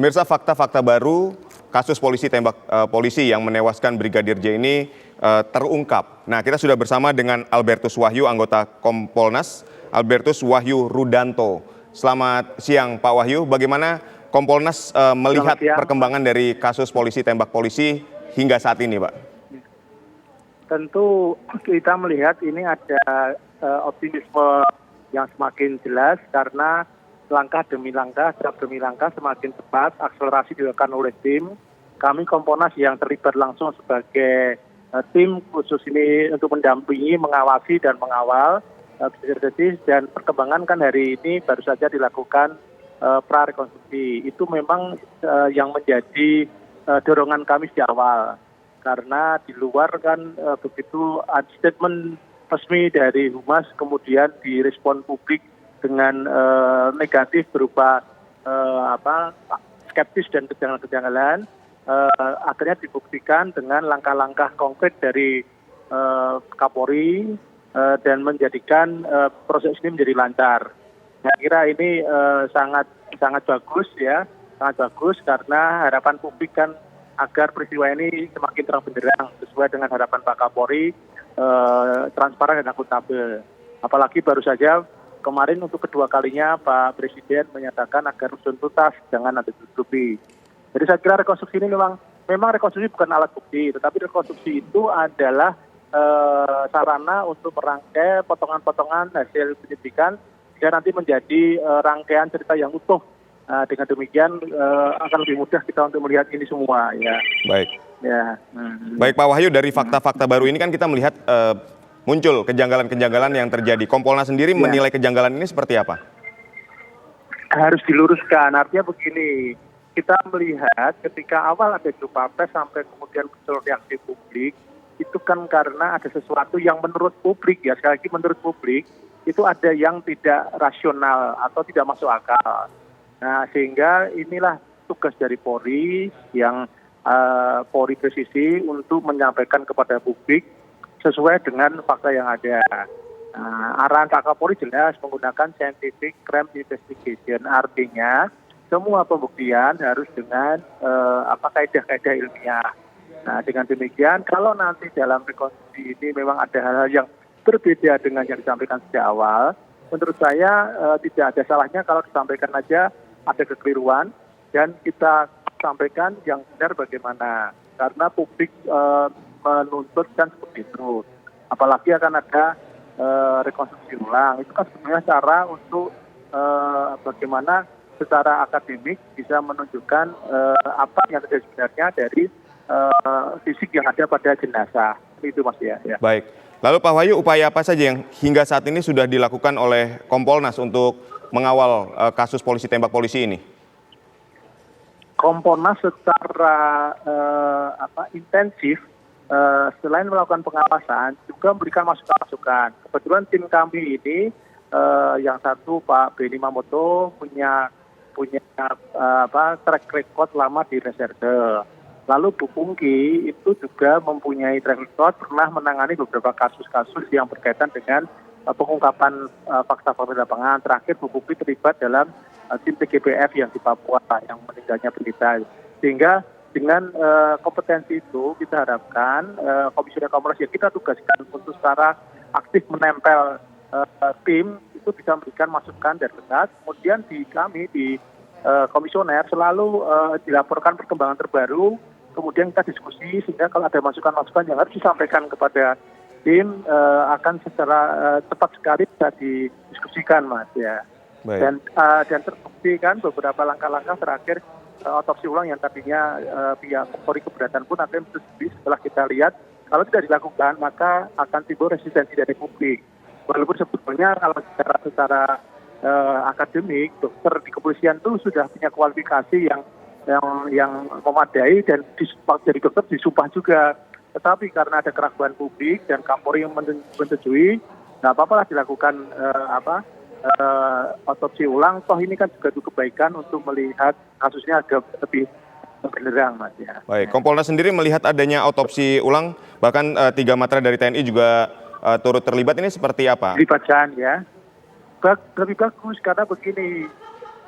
Pemirsa, fakta-fakta baru kasus polisi tembak polisi yang menewaskan Brigadir J ini terungkap. Nah, kita sudah bersama dengan Albertus Wahyu, anggota Kompolnas, Albertus Wahyu Rudanto. Selamat siang, Pak Wahyu. Bagaimana Kompolnas melihat perkembangan dari kasus polisi tembak polisi hingga saat ini, Pak? Tentu kita melihat ini ada optimisme yang semakin jelas karena langkah demi langkah semakin cepat, akselerasi dilakukan oleh tim. Kami Kompolnas yang terlibat langsung sebagai tim khusus ini untuk mendampingi, mengawasi dan mengawal dan perkembangan kan hari ini baru saja dilakukan prarekonstruksi. Itu memang yang menjadi dorongan kami sejak awal. Karena di luar kan begitu statement resmi dari Humas kemudian direspon publik dengan negatif berupa skeptis dan kejanggalan-kejanggalan, akhirnya dibuktikan dengan langkah-langkah konkret dari Kapolri dan menjadikan proses ini menjadi lancar. Saya kira ini sangat bagus ya, sangat bagus karena harapan publik kan agar peristiwa ini semakin terang benderang sesuai dengan harapan Pak Kapolri, transparan dan akuntabel. Apalagi baru saja kemarin untuk kedua kalinya Pak Presiden menyatakan agar usut tuntas, jangan nanti tutupi. Jadi saya kira rekonstruksi ini memang rekonstruksi bukan alat bukti, tetapi rekonstruksi itu adalah sarana untuk merangkai potongan-potongan hasil penyidikan dan nanti menjadi rangkaian cerita yang utuh. Dengan demikian akan lebih mudah kita untuk melihat ini semua. Ya. Baik. Ya. Baik Pak Wahyu, dari fakta-fakta baru ini kan kita melihat muncul kejanggalan-kejanggalan yang terjadi. Kompolnas sendiri menilai kejanggalan ini seperti apa? Harus diluruskan. Artinya begini, kita melihat ketika awal ada jumpa pers sampai kemudian muncul reaksi publik, itu kan karena ada sesuatu yang menurut publik, ya sekali lagi menurut publik, itu ada yang tidak rasional atau tidak masuk akal. Nah, sehingga inilah tugas dari Polri yang Polri presisi untuk menyampaikan kepada publik sesuai dengan fakta yang ada. Arahan Pak Kapolri jelas menggunakan scientific crime investigation, artinya semua pembuktian harus dengan kaidah-kaidah ilmiah. Nah, dengan demikian kalau nanti dalam rekonstruksi ini memang ada hal-hal yang berbeda dengan yang disampaikan sejak awal, menurut saya tidak ada salahnya kalau disampaikan aja ada kekeliruan dan kita sampaikan yang benar bagaimana. Karena publik menuntut kan seperti itu. Apalagi akan ada rekonstruksi ulang. Itu kan sebenarnya cara untuk bagaimana secara akademik bisa menunjukkan apa yang terjadi sebenarnya dari fisik yang ada pada jenazah. Itu Mas ya. Baik. Lalu Pak Wahyu, upaya apa saja yang hingga saat ini sudah dilakukan oleh Kompolnas untuk mengawal kasus polisi tembak polisi ini? Kompolnas secara intensif selain melakukan pengawasan juga memberikan masukan-masukan. Kebetulan tim kami ini yang satu Pak Beni Mamoto punya track record lama di reserse. Lalu Bu Pungki itu juga mempunyai track record pernah menangani beberapa kasus-kasus yang berkaitan dengan pengungkapan fakta-fakta lapangan. Terakhir Bu Pungki terlibat dalam tim TGPF yang di Papua yang meninggalnya berita. Sehingga dengan kompetensi itu kita harapkan Komisioner Kompolnas yang kita tugaskan untuk secara aktif menempel tim itu bisa memberikan masukan dari dekat. Kemudian di kami di komisioner selalu dilaporkan perkembangan terbaru, kemudian kita diskusi sehingga kalau ada masukan-masukan yang harus disampaikan kepada tim akan secara cepat sekali bisa didiskusikan, Mas ya. Baik. Dan terbukti kan beberapa langkah-langkah terakhir otopsi ulang yang tadinya pihak Polri keberatan pun akhirnya setelah kita lihat kalau tidak dilakukan maka akan timbul resistensi dari publik. Walaupun sebetulnya kalau secara akademik dokter di kepolisian itu sudah punya kualifikasi yang memadai dan jadi dokter disumpah juga. Tetapi karena ada keraguan publik dan Kapolri yang menyetujui, nggak apa-apa lah dilakukan otopsi ulang. Toh ini kan juga kebaikan untuk melihat kasusnya agak lebih benderang, Mas ya. Baik, Kompolnas sendiri melihat adanya otopsi ulang, bahkan 3 matra dari TNI juga turut terlibat, ini seperti apa? Libatkan ya. Lebih bagus karena begini,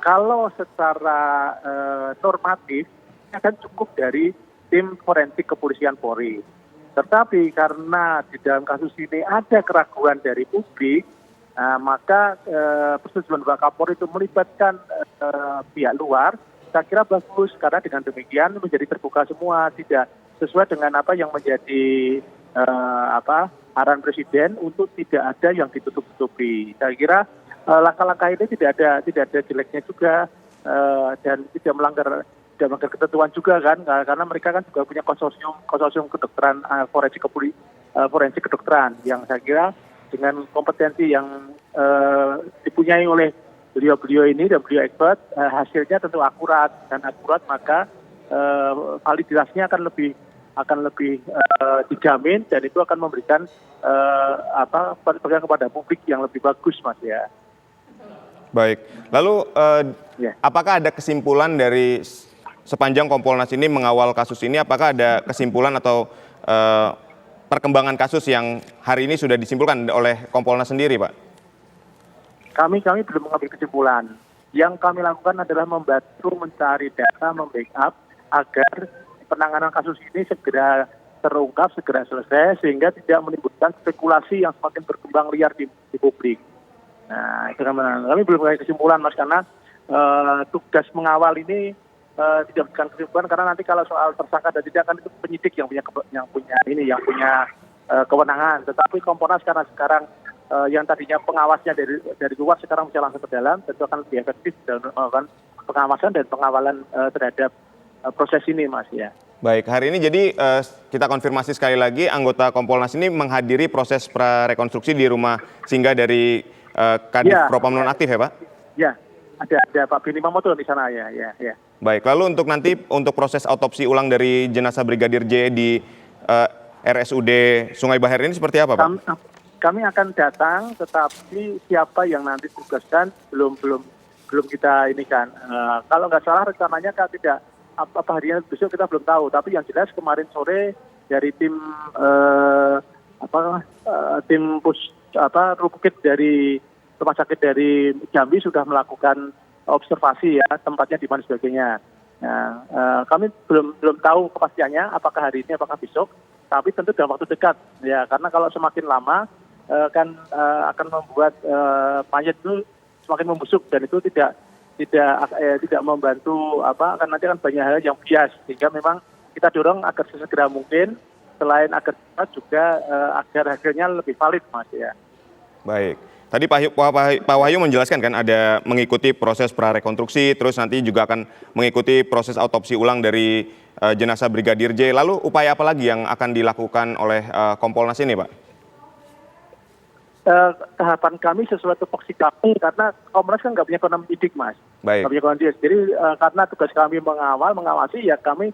kalau secara normatif akan cukup dari tim forensik kepolisian Polri. Tetapi karena di dalam kasus ini ada keraguan dari publik, maka persetujuan Bapak Kapolri itu melibatkan pihak luar, saya kira bagus karena dengan demikian menjadi terbuka semua, tidak sesuai dengan apa yang menjadi arahan Presiden untuk tidak ada yang ditutup-tutupi. Saya kira langkah-langkah ini tidak ada jeleknya juga dan tidak melanggar ketentuan juga kan, karena mereka kan juga punya konsorsium kedokteran forensik kedokteran yang saya kira dengan kompetensi yang dipunyai oleh beliau ini dan beliau expert, hasilnya tentu akurat maka validitasnya akan lebih dijamin dan itu akan memberikan pegang kepada publik yang lebih bagus, Mas ya. Baik, lalu apakah ada kesimpulan dari sepanjang Kompolnas ini mengawal kasus ini, apakah ada kesimpulan atau perkembangan kasus yang hari ini sudah disimpulkan oleh Kompolnas sendiri, Pak? Kami belum mengambil kesimpulan. Yang kami lakukan adalah membantu mencari data, membackup agar penanganan kasus ini segera terungkap, segera selesai, sehingga tidak menimbulkan spekulasi yang semakin berkembang liar di publik. Nah, itu kami belum mengambil kesimpulan, Mas, karena tugas mengawal ini tidak bukan kesimpulan, karena nanti kalau soal tersangka dan tidak kan itu penyidik yang punya kewenangan. Tetapi Kompolnas karena sekarang yang tadinya pengawasnya dari luar sekarang bisa langsung ke dalam, tentu akan lebih efektif dalam melakukan pengawasan dan pengawalan terhadap proses ini, Mas ya. Baik, hari ini jadi kita konfirmasi sekali lagi, anggota Kompolnas ini menghadiri proses prarekonstruksi di rumah singgah dari Kadif Propam nonaktif ya, Pak? Ya, ada Pak Beni Mamoto di sana ya. Baik, lalu untuk proses autopsi ulang dari jenazah Brigadir J di RSUD Sungai Bahar ini seperti apa, Pak? Kami akan datang, tetapi siapa yang nanti tugaskan belum kita ini kan. Kalau nggak salah rencananya kan tidak apa harinya besok kita belum tahu. Tapi yang jelas kemarin sore dari tim Rukukit dari rumah sakit dari Jambi sudah melakukan observasi ya tempatnya di mana sebagainya. Nah, kami belum tahu kepastiannya apakah hari ini apakah besok. Tapi tentu dalam waktu dekat ya, karena kalau semakin lama akan membuat mayat itu semakin membusuk dan itu tidak membantu akan nanti akan banyak hal yang bias, sehingga memang kita dorong agar sesegera mungkin selain agar cepat juga agar hasilnya lebih valid, Mas ya. Baik. Tadi Pak Wahyu menjelaskan kan ada mengikuti proses prarekonstruksi, terus nanti juga akan mengikuti proses autopsi ulang dari jenazah Brigadir J. Lalu upaya apa lagi yang akan dilakukan oleh Kompolnas ini, Pak? Tahapan kami sesuai tupoksi kami, karena Kompolnas kan nggak punya kewenangan menyidik, Mas. Baik. Nggak punya kewenangan menyidik. Jadi karena tugas kami mengawasi ya kami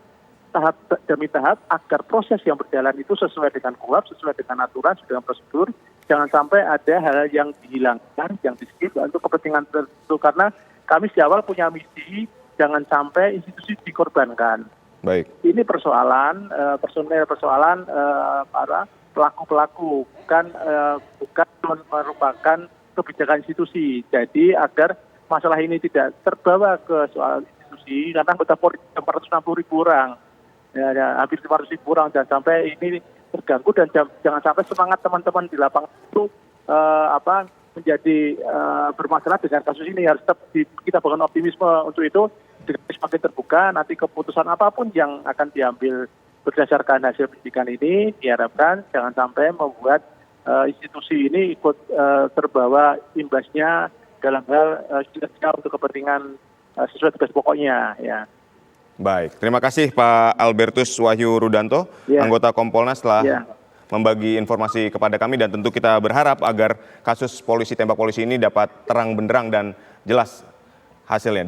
tahap demi tahap agar proses yang berjalan itu sesuai dengan KUHP, sesuai dengan aturan, sesuai dengan prosedur. Jangan sampai ada hal yang dihilangkan, yang di-skip untuk kepentingan tertentu. Karena kami di awal punya misi jangan sampai institusi dikorbankan. Baik. Ini persoalan para pelaku-pelaku, bukan merupakan kebijakan institusi. Jadi agar masalah ini tidak terbawa ke soal institusi, karena anggota Polri 460.000 orang, hampir 500.000 orang, dan sampai ini terganggu dan jangan sampai semangat teman-teman di lapangan itu menjadi bermasalah dengan kasus ini. Harus tetap kita bangun optimisme untuk itu, dengan semakin terbuka nanti keputusan apapun yang akan diambil berdasarkan hasil penyidikan ini diharapkan jangan sampai membuat institusi ini ikut terbawa imbasnya dalam hal kinerja untuk kepentingan sesuai tugas pokoknya ya. Baik, terima kasih Pak Albertus Wahyu Rudanto, anggota Kompolnas telah membagi informasi kepada kami, dan tentu kita berharap agar kasus tembak polisi ini dapat terang benderang dan jelas hasilnya.